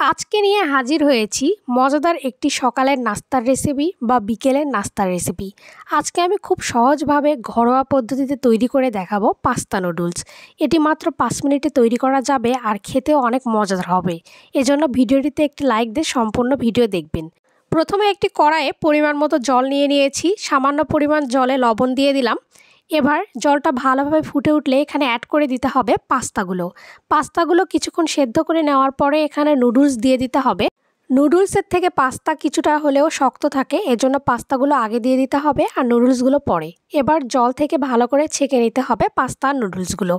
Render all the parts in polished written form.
আজকে নিয়ে হাজির হয়েছি মজাদার একটি সকালের নাস্তার রেসিপি বা বিকেলের নাস্তার রেসিপি। আজকে আমি খুব সহজভাবে ঘরোয়া পদ্ধতিতে তৈরি করে দেখাবো পাস্তা নুডলস। এটি মাত্র 5 মিনিটে তৈরি করা যাবে আর খেতেও অনেক মজাদার হবে। এজন্য ভিডিওটিতে একটি লাইক দিয়ে সম্পূর্ণ ভিডিও দেখবেন। প্রথমে একটি কড়াইয়ে পরিমাণ মতো জল নিয়েছি, সামান্য পরিমাণ জলে লবণ দিয়ে দিলাম। এবার জলটা ভালোভাবে ফুটে উঠলে এখানে অ্যাড করে দিতে হবে পাস্তাগুলো কিছুক্ষণ সেদ্ধ করে নেওয়ার পরে এখানে নুডলস দিয়ে দিতে হবে। নুডলসের থেকে পাস্তা কিছুটা হলেও শক্ত থাকে, এজন্য পাস্তাগুলো আগে দিয়ে দিতে হবে আর নুডলসগুলো পরে। এবার জল থেকে ভালো করে ছেঁকে নিতে হবে পাস্তা আর নুডলসগুলো।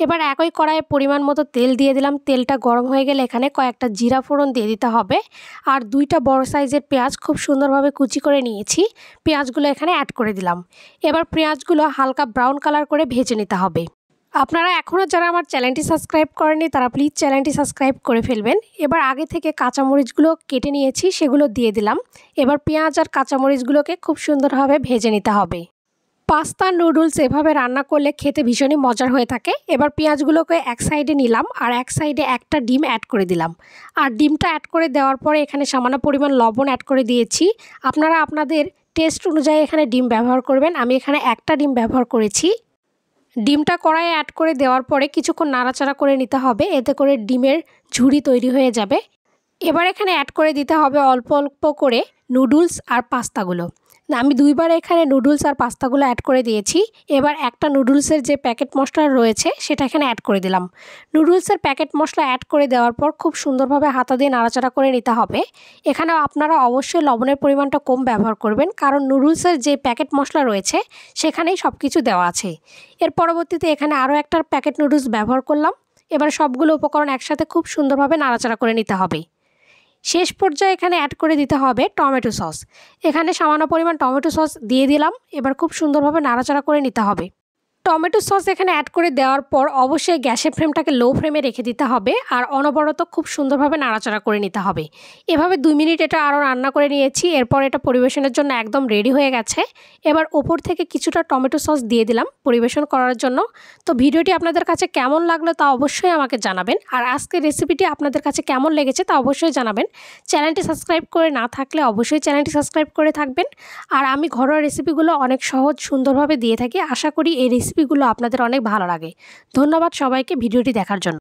এবার একই কড়াইয়ে পরিমাণ মতো তেল দিয়ে দিলাম। তেলটা গরম হয়ে গেলে এখানে কয়েকটা জিরা ফোড়ন দিয়ে দিতে হবে আর 2টা বড় সাইজের পেঁয়াজ খুব সুন্দরভাবে কুচি করে নিয়েছি, পেঁয়াজগুলো এখানে অ্যাড করে দিলাম। এবার পেঁয়াজগুলো হালকা ব্রাউন কালার করে ভেজে নিতে হবে। আপনারা এখনও যারা আমার চ্যানেলটি সাবস্ক্রাইব করেননি তারা প্লিজ চ্যানেলটি সাবস্ক্রাইব করে ফেলবেন। এবার আগে থেকে কাঁচামরিচগুলো কেটে নিয়েছি, সেগুলো দিয়ে দিলাম। এবার পেঁয়াজ আর কাঁচামরিচগুলোকে খুব সুন্দরভাবে ভেজে নিতে হবে। পাস্তা নুডলস এভাবে রান্না করলে খেতে ভীষণই মজার হয়ে থাকে। এবার পেঁয়াজগুলোকে এক সাইডে নিলাম আর এক সাইডে একটা ডিম অ্যাড করে দিলাম। আর ডিমটা অ্যাড করে দেওয়ার পরে এখানে সামান্য পরিমাণ লবণ অ্যাড করে দিয়েছি। আপনারা আপনাদের টেস্ট অনুযায়ী এখানে ডিম ব্যবহার করবেন। আমি এখানে একটা ডিম ব্যবহার করেছি। ডিমটা কড়াইয়ে অ্যাড করে দেওয়ার পরে কিছুক্ষণ নাড়াচাড়া করে নিতে হবে, এতে করে ডিমের ঝুড়ি তৈরি হয়ে যাবে। এবার এখানে অ্যাড করে দিতে হবে অল্প অল্প করে নুডলস আর পাস্তাগুলো। আমি 2বার এখানে নুডলস আর পাস্তাগুলো অ্যাড করে দিয়েছি। এবার একটা নুডলসের যে প্যাকেট মশলা রয়েছে সেটা এখানে অ্যাড করে দিলাম। নুডলসের প্যাকেট মশলা অ্যাড করে দেওয়ার পর খুব সুন্দরভাবে হাতা দিয়ে নাড়াচাড়া করে নিতে হবে। এখানে আপনারা অবশ্যই লবণের পরিমাণটা কম ব্যবহার করবেন, কারণ নুডলসের যে প্যাকেট মশলা রয়েছে সেখানেই সব কিছু দেওয়া আছে। এর পরবর্তীতে এখানে আরও একটা প্যাকেট নুডলস ব্যবহার করলাম। এবার সবগুলো উপকরণ একসাথে খুব সুন্দরভাবে নাড়াচাড়া করে নিতে হবে। শেষ পর্যায়ে এখানে অ্যাড করে দিতে হবে টমেটো সস। এখানে সামান্য পরিমাণ টমেটো সস দিয়ে দিলাম। এবার খুব সুন্দরভাবে নাড়াচাড়া করে নিতে হবে। টমেটো সস এখানে অ্যাড করে দেওয়ার পর অবশ্যই গ্যাসের ফ্লেমটাকে লো ফ্লেমে রেখে দিতে হবে আর অনবরত খুব সুন্দরভাবে নাড়াচাড়া করে নিতে হবে। এভাবে 2 মিনিট এটা আরও রান্না করে নিয়েছি। এরপর এটা পরিবেশনের জন্য একদম রেডি হয়ে গেছে। এবার ওপর থেকে কিছুটা টমেটো সস দিয়ে দিলাম পরিবেশন করার জন্য। তো ভিডিওটি আপনাদের কাছে কেমন লাগলো তা অবশ্যই আমাকে জানাবেন, আর আজকের রেসিপিটি আপনাদের কাছে কেমন লেগেছে তা অবশ্যই জানাবেন। চ্যানেলটি সাবস্ক্রাইব করে না থাকলে অবশ্যই চ্যানেলটি সাবস্ক্রাইব করে থাকবেন। আর আমি ঘরোয়া রেসিপিগুলো অনেক সহজ সুন্দরভাবে দিয়ে থাকি। আশা করি এই রেসিপিগুলো আপনাদের অনেক ভালো লাগে। ধন্যবাদ সবাইকে ভিডিওটি দেখার জন্য।